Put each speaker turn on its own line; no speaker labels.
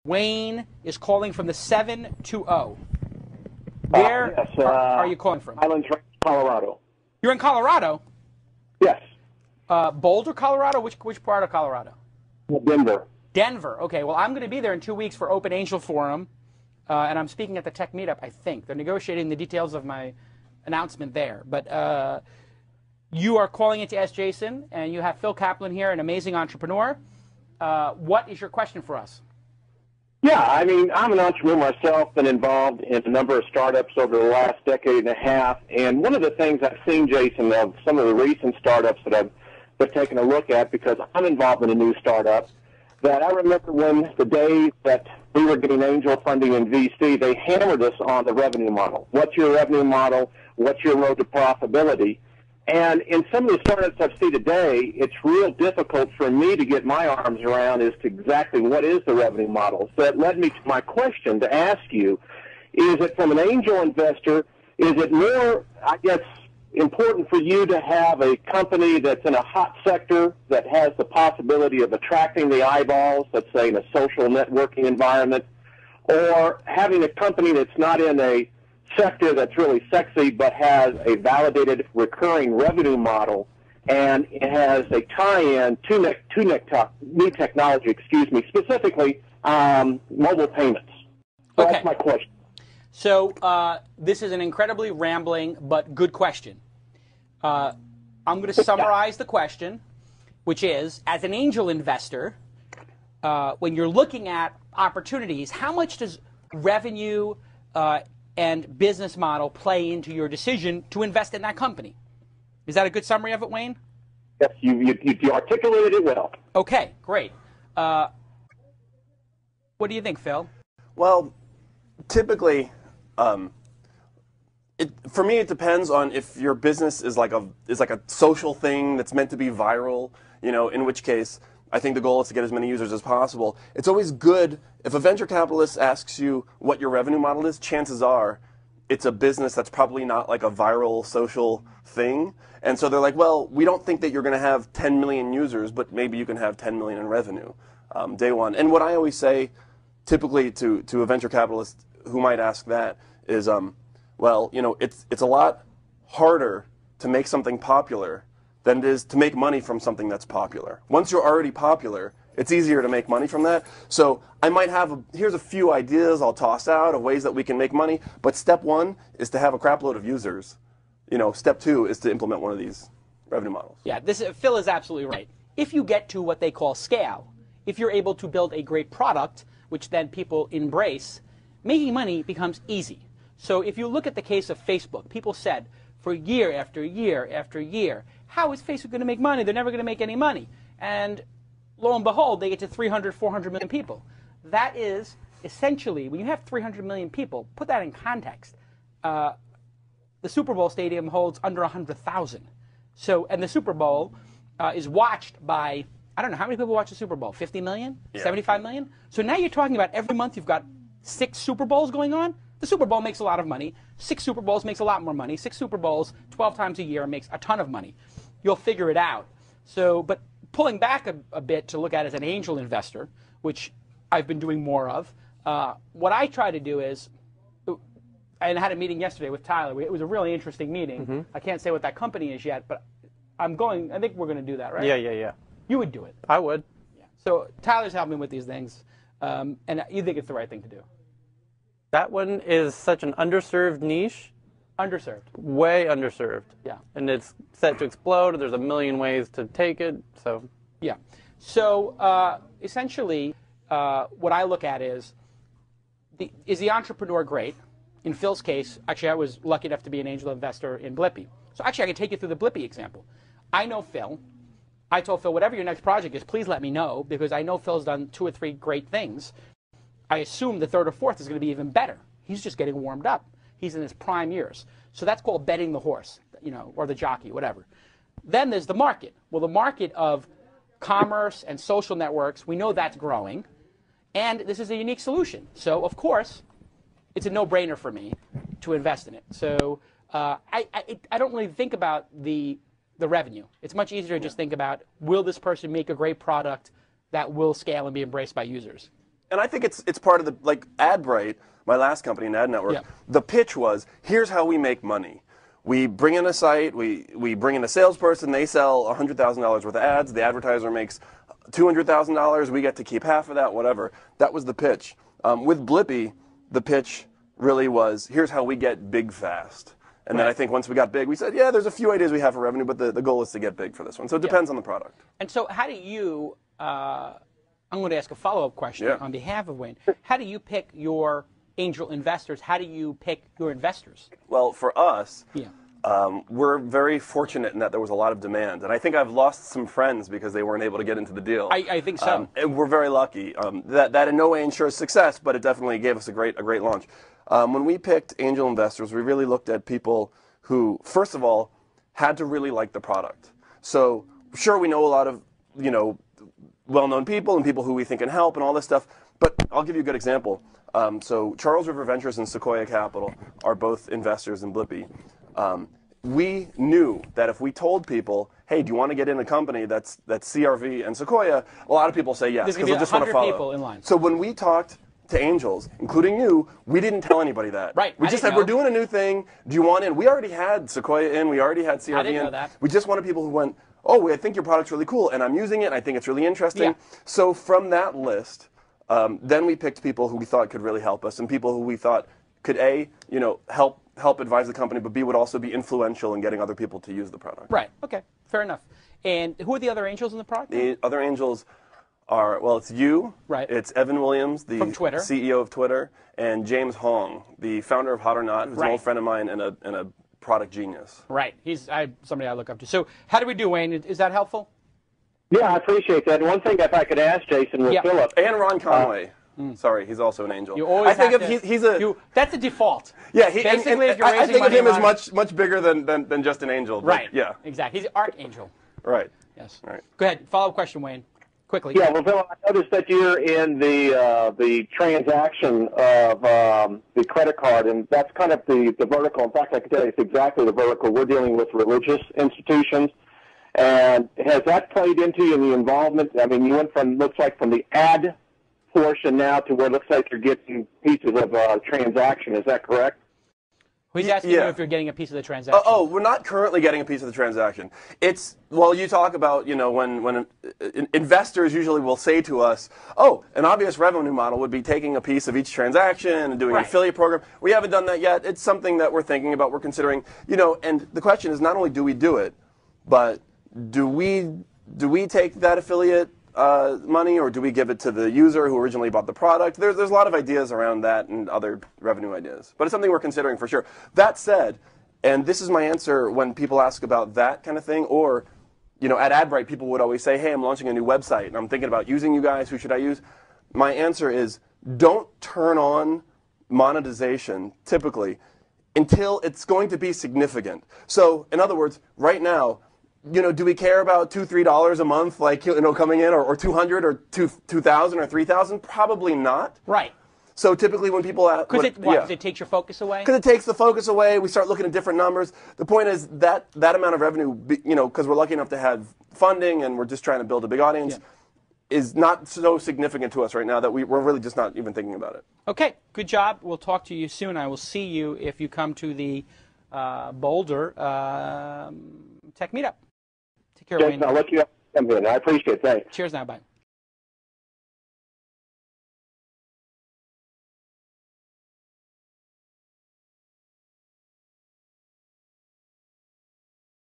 Wayne is calling from the 720. Where
Yes,
are you calling from?
Highlands Range, Colorado.
You're in Colorado?
Yes.
Boulder, Colorado? Which part of Colorado?
Denver.
Denver. Okay, well, I'm going to be there in 2 weeks for Open Angel Forum, and I'm speaking at the Tech Meetup, I think. They're negotiating the details of my announcement there. But you are calling in to ask Jason, and you have Phil Kaplan here, an amazing entrepreneur. What is your question for us?
Yeah, I mean, I'm an entrepreneur myself, been involved in a number of startups over the last decade and a half, and one of the things I've seen, Jason, of some of the recent startups that I've been taking a look at, because I'm involved in a new startup, that I remember when the days that we were getting angel funding in VC, they hammered us on the revenue model. What's your revenue model? What's your road to profitability? And in some of the startups I've seen today, it's real difficult for me to get my arms around as to exactly what is the revenue model. So that led me to my question to ask you, is it from an angel investor, is it more, I guess, important for you to have a company that's in a hot sector that has the possibility of attracting the eyeballs, let's say in a social networking environment, or having a company that's not in a sector that's really sexy but has a validated recurring revenue model and it has a tie-in to new technology, specifically mobile payments? So
Okay.
That's my question.
So this is an incredibly rambling but good question. I'm going to summarize the question, which is, as an angel investor, when you're looking at opportunities, how much does revenue and business model play into your decision to invest in that company? Is that a good summary of it, Wayne?
Yes, you articulated it well.
Okay, great. What do you think, Phil?
Well, typically, for me, it depends on if your business is like a social thing that's meant to be viral. In which case, I think the goal is to get as many users as possible. It's always good if a venture capitalist asks you what your revenue model is. Chances are, it's a business that's probably not like a viral social thing. And so they're like, well, we don't think that you're going to have 10 million users, but maybe you can have 10 million in revenue day one. And what I always say, typically to a venture capitalist who might ask that is, well, it's a lot harder to make something popular than it is to make money from something that's popular. Once you're already popular, it's easier to make money from that. So I might have, here's a few ideas I'll toss out of ways that we can make money, but step one is to have a crap load of users. Step two is to implement one of these revenue models.
Yeah, Phil is absolutely right. If you get to what they call scale, if you're able to build a great product, which then people embrace, making money becomes easy. So if you look at the case of Facebook, people said for year after year after year, how is Facebook going to make money? They're never going to make any money. And lo and behold, they get to 300, 400 million people. That is essentially, when you have 300 million people, put that in context. The Super Bowl stadium holds under 100,000. So, and the Super Bowl is watched by, I don't know, how many people watch the Super Bowl? 50 million? Yeah. 75 million? So now you're talking about every month you've got 6 Super Bowls going on. The Super Bowl makes a lot of money. 6 Super Bowls makes a lot more money. 6 Super Bowls 12 times a year makes a ton of money. You'll figure it out. So, but pulling back a bit to look at it as an angel investor, which I've been doing more of, what I try to do is, I had a meeting yesterday with Tyler. It was a really interesting meeting. Mm-hmm. I can't say what that company is yet, but I think we're going to do that, right?
Yeah.
You would do it.
I would.
Yeah. So Tyler's helping me with these things, and you think it's the right thing to do.
That one is such an underserved niche.
Underserved.
Way underserved.
Yeah.
And it's set to explode, and there's a million ways to take it, so.
Yeah. So essentially, what I look at is the entrepreneur great? In Phil's case, actually I was lucky enough to be an angel investor in Blippi. So actually I can take you through the Blippi example. I know Phil. I told Phil, whatever your next project is, please let me know, because I know Phil's done 2 or 3 great things. I assume the 3rd or 4th is going to be even better. He's just getting warmed up. He's in his prime years. So that's called betting the horse, or the jockey, whatever. Then there's the market. Well, the market of commerce and social networks, we know that's growing. And this is a unique solution. So, of course, it's a no-brainer for me to invest in it. So I don't really think about the revenue. It's much easier to just think about, will this person make a great product that will scale and be embraced by users?
And I think it's part of the, like AdBright, my last company, an ad network,
Yeah.
the pitch was, here's how we make money. We bring in a site, we bring in a salesperson, they sell $100,000 worth of ads, the advertiser makes $200,000, we get to keep half of that, whatever. That was the pitch. With Blippy, the pitch really was, here's how we get big fast. And then I think once we got big, we said, yeah, there's a few ideas we have for revenue, but the goal is to get big for this one. So it depends on the product.
And so how do you, I'm going to ask a follow-up question on behalf of Wayne. How do you pick your angel investors? How do you pick your investors?
Well, for us, we're very fortunate in that there was a lot of demand. And I think I've lost some friends because they weren't able to get into the deal.
I think so.
And we're very lucky. That in no way ensures success, but it definitely gave us a great launch. When we picked angel investors, we really looked at people who, first of all, had to really like the product. So sure, we know a lot of, well-known people and people who we think can help and all this stuff, but I'll give you a good example. So Charles River Ventures and Sequoia Capital are both investors in Blippy. We knew that if we told people, hey, do you want to get in a company that's CRV and Sequoia, a lot of people say yes, because they'll just want to follow.
People in line.
So when we talked to angels, including you, we didn't tell anybody that.
Right.
We just said, we're doing a new thing. Do you want in? We already had Sequoia in. We already had CRV
I didn't
in.
know that.
We just wanted people who went, oh, I think your product's really cool, and I'm using it, and I think it's really interesting.
Yeah.
So from that list, then we picked people who we thought could really help us, and people who we thought could, A, help advise the company, but B, would also be influential in getting other people to use the product.
Right. Okay. Fair enough. And who are the other angels in the product?
The other angels are, well, it's you.
Right.
It's Evan Williams, the
From Twitter.
CEO of Twitter, and James Hong, the founder of Hot or Not, who's an old friend of mine and a product genius.
Right. He's somebody I look up to. So how do we do, Wayne? Is that helpful?
Yeah, I appreciate that. And one thing, if I could ask Jason with Philip.
And Ron Conway. Sorry, he's also an angel.
You always
he's a.
That's a default.
Yeah,
basically, if you're
I
raising
think of
money
him as much bigger than just an angel. But
right.
Yeah.
Exactly. He's an archangel.
Right.
Yes.
Right.
Go ahead. Follow-up question, Wayne. Quickly.
Yeah, well, Phil, I noticed that you're in the transaction of the credit card, and that's kind of the vertical. In fact, I can tell you it's exactly the vertical. We're dealing with religious institutions. And has that played into you in the involvement? I mean, you went from, looks like, from the ad portion now to where it looks like you're getting pieces of transaction. Is that correct?
He's asking you if you're getting a piece of the transaction.
We're not currently getting a piece of the transaction. It's, well, you talk about, when investors usually will say to us, oh, an obvious revenue model would be taking a piece of each transaction and doing an affiliate program. We haven't done that yet. It's something that we're thinking about, we're considering, and the question is not only do we do it, but do we take that affiliate money, or do we give it to the user who originally bought the product? There's a lot of ideas around that and other revenue ideas, but it's something we're considering for sure. That said, and this is my answer when people ask about that kind of thing, or at AdBright people would always say, hey, I'm launching a new website and I'm thinking about using you guys, who should I use? My answer is, don't turn on monetization typically until it's going to be significant. So in other words, right now, do we care about $2, $3 a month, like, coming in, or 200 or 2,000 or 3,000? Probably not.
Right.
So typically when people ask,
because it takes your focus away.
Because it takes the focus away. We start looking at different numbers. The point is that amount of revenue, because we're lucky enough to have funding and we're just trying to build a big audience, is not so significant to us right now that we're really just not even thinking about it.
Okay. Good job. We'll talk to you soon. I will see you if you come to the Boulder Tech Meetup. Take care, Wayne.
I'll let you come in. I appreciate it. Thanks.
Cheers now. Bye.